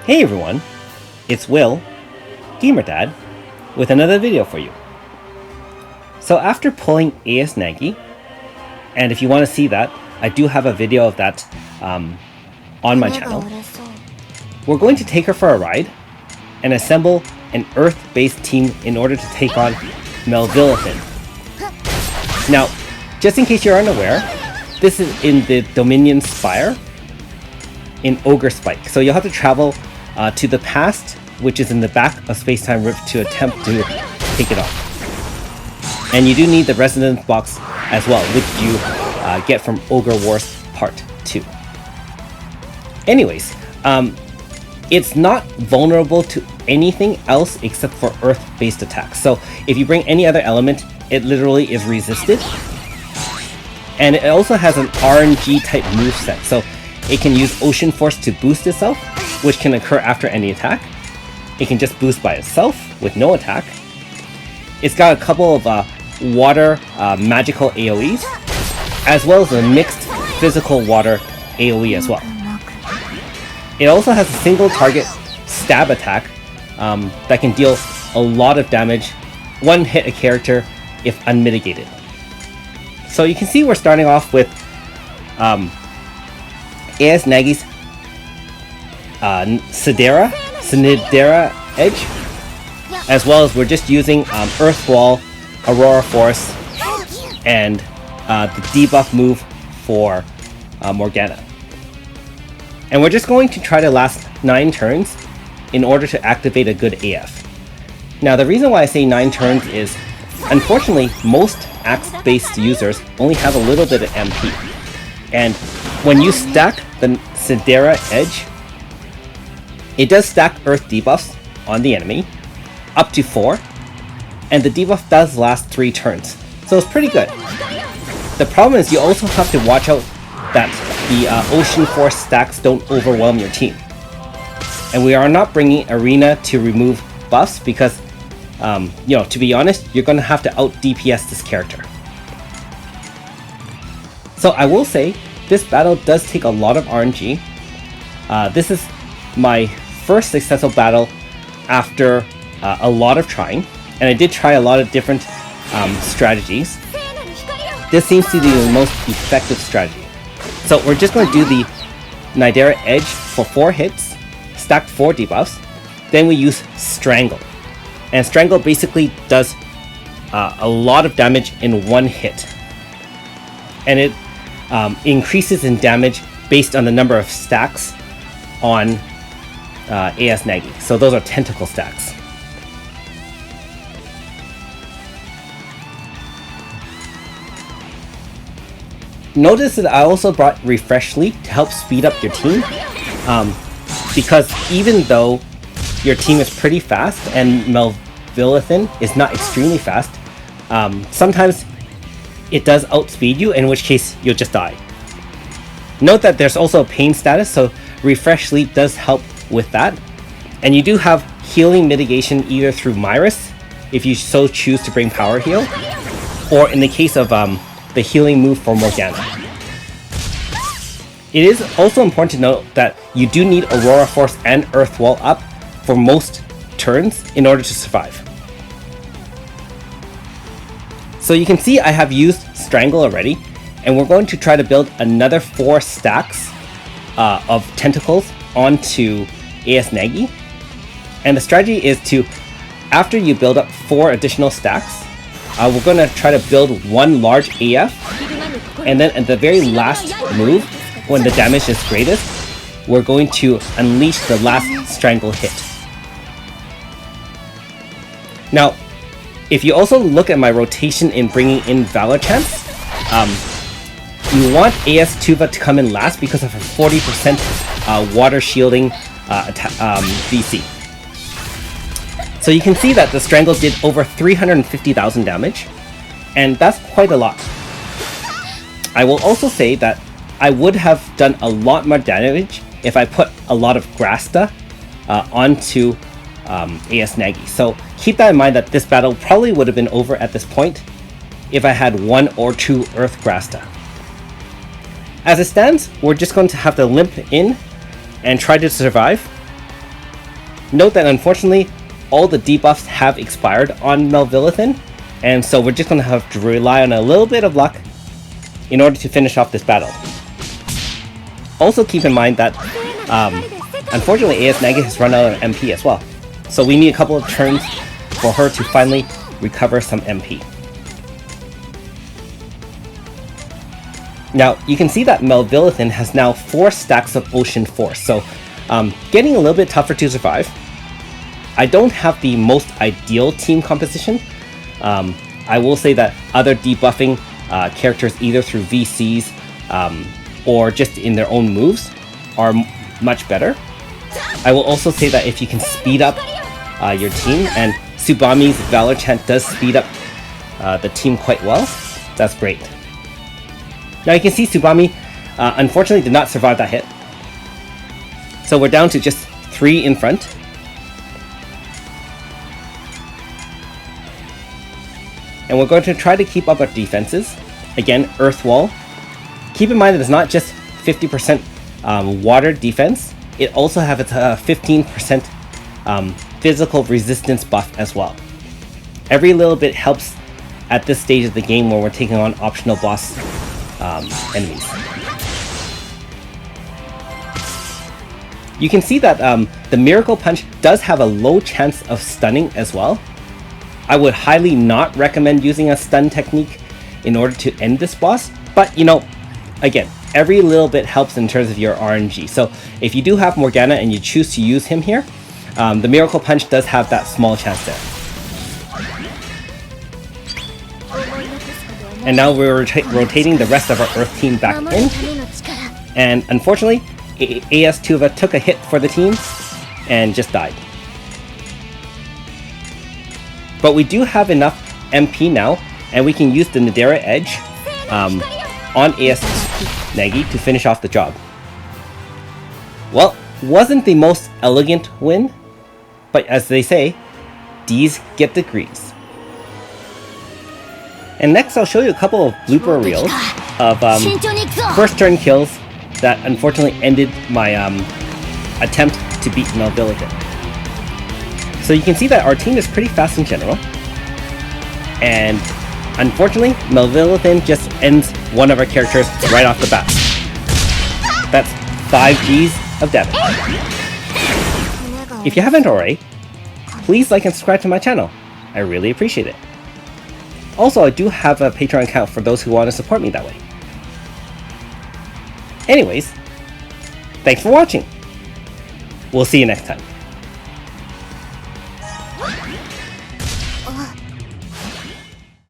Hey everyone, it's Will, Gamer Dad, with another video for you. So after pulling AS Nagi, and if you want to see that, I do have a video of that on my channel, we're going to take her for a ride and assemble an Earth-based team in order to take on Melvillithan. Now, just in case you're unaware, this is in the Dominion Spire in Ogre Spike. So you'll have to travel to the past, which is in the back of Space-Time Rift, to attempt to take it off. And you do need the Resonance Box as well, which you get from Ogre Wars Part 2. Anyways, it's not vulnerable to anything else except for Earth-based attacks. So if you bring any other element, it literally is resisted. And it also has an RNG type moveset, so it can use Ocean Force to boost itself, which can occur after any attack. It can just boost by itself with no attack. It's got a couple of water magical AoEs, as well as a mixed physical water AoE as well. It also has a single target stab attack that can deal a lot of damage, one hit a character if unmitigated. So you can see we're starting off with AS Nagi's Sinidera Edge, as well as we're just using Earth Wall, Aurora Force, and the debuff move for Morgana. And we're just going to try to last 9 turns in order to activate a good AF. Now the reason why I say 9 turns is, unfortunately, most axe-based users only have a little bit of MP. And when you stack the Sinidera Edge, it does stack Earth debuffs on the enemy, up to 4, and the debuff does last 3 turns, so it's pretty good. The problem is you also have to watch out that the Ocean Force stacks don't overwhelm your team. And we are not bringing Arena to remove buffs because, to be honest, you're going to have to out-DPS this character. So I will say, this battle does take a lot of RNG. This is my first successful battle after a lot of trying, and I did try a lot of different strategies. This seems to be the most effective strategy. So we're just going to do the Sinidera Edge for 4 hits, stack 4 debuffs, then we use Strangle. And Strangle basically does a lot of damage in 1 hit. And it increases in damage based on the number of stacks on AS Nagi. So those are tentacle stacks. Notice that I also brought Refresh Leak to help speed up your team, because even though your team is pretty fast and Melvillithan is not extremely fast, sometimes it does outspeed you, in which case you'll just die. Note that there's also a pain status, so Refresh Leak does help with that. And you do have healing mitigation either through Myris, if you so choose to bring Power Heal, or in the case of the healing move for Morgana. It is also important to note that you do need Aurora Force and Earth Wall up for most turns in order to survive. So you can see I have used Strangle already, and we're going to try to build another 4 stacks of tentacles onto AS Nagi. And the strategy is to, after you build up 4 additional stacks, we're going to try to build 1 large AF, and then at the very last move, when the damage is greatest, we're going to unleash the last Strangle hit. Now, if you also look at my rotation in bringing in Valor Chance, you want AS Tuva to come in last because of her 40% water shielding VC. So you can see that the Strangle did over 350,000 damage, and that's quite a lot. I will also say that I would have done a lot more damage if I put a lot of Grasta onto AS Nagi. So keep that in mind that this battle probably would have been over at this point if I had 1 or 2 Earth Grasta. As it stands, we're just going to have to limp in and try to survive. Note that unfortunately, all the debuffs have expired on Melvillithan, and so we're just going to have to rely on a little bit of luck in order to finish off this battle. Also keep in mind that, unfortunately, AS Nagi has run out of MP as well, so we need a couple of turns for her to finally recover some MP. Now, you can see that Melvillithan has now 4 stacks of Ocean Force, so getting a little bit tougher to survive. I don't have the most ideal team composition. I will say that other debuffing characters, either through VCs or just in their own moves, are much better. I will also say that if you can speed up your team, and Tsubami's Valor Chant does speed up the team quite well, that's great. Now you can see Tsubami unfortunately did not survive that hit. So we're down to just 3 in front. And we're going to try to keep up our defenses. Again, Earth Wall. Keep in mind that it's not just 50% water defense, it also has a 15% physical resistance buff as well. Every little bit helps at this stage of the game when we're taking on optional boss enemies. You can see that the Miracle Punch does have a low chance of stunning as well. I would highly not recommend using a stun technique in order to end this boss, but you know, again, every little bit helps in terms of your RNG. So if you do have Morgana and you choose to use him here, the Miracle Punch does have that small chance there. And now we're rotating the rest of our Earth team back in. And unfortunately, AS Tuva took a hit for the team and just died. But we do have enough MP now, and we can use the Nadera Edge on AS Nagi to finish off the job. Well, wasn't the most elegant win, but as they say, D's get degrees. And next I'll show you a couple of blooper reels of first turn kills that unfortunately ended my attempt to beat Melvillithan. So you can see that our team is pretty fast in general, and unfortunately Melvillithan just ends one of our characters right off the bat. That's 5 Gs of damage. If you haven't already, please like and subscribe to my channel. I really appreciate it. Also, I do have a Patreon account for those who want to support me that way. Anyways, thanks for watching. We'll see you next time.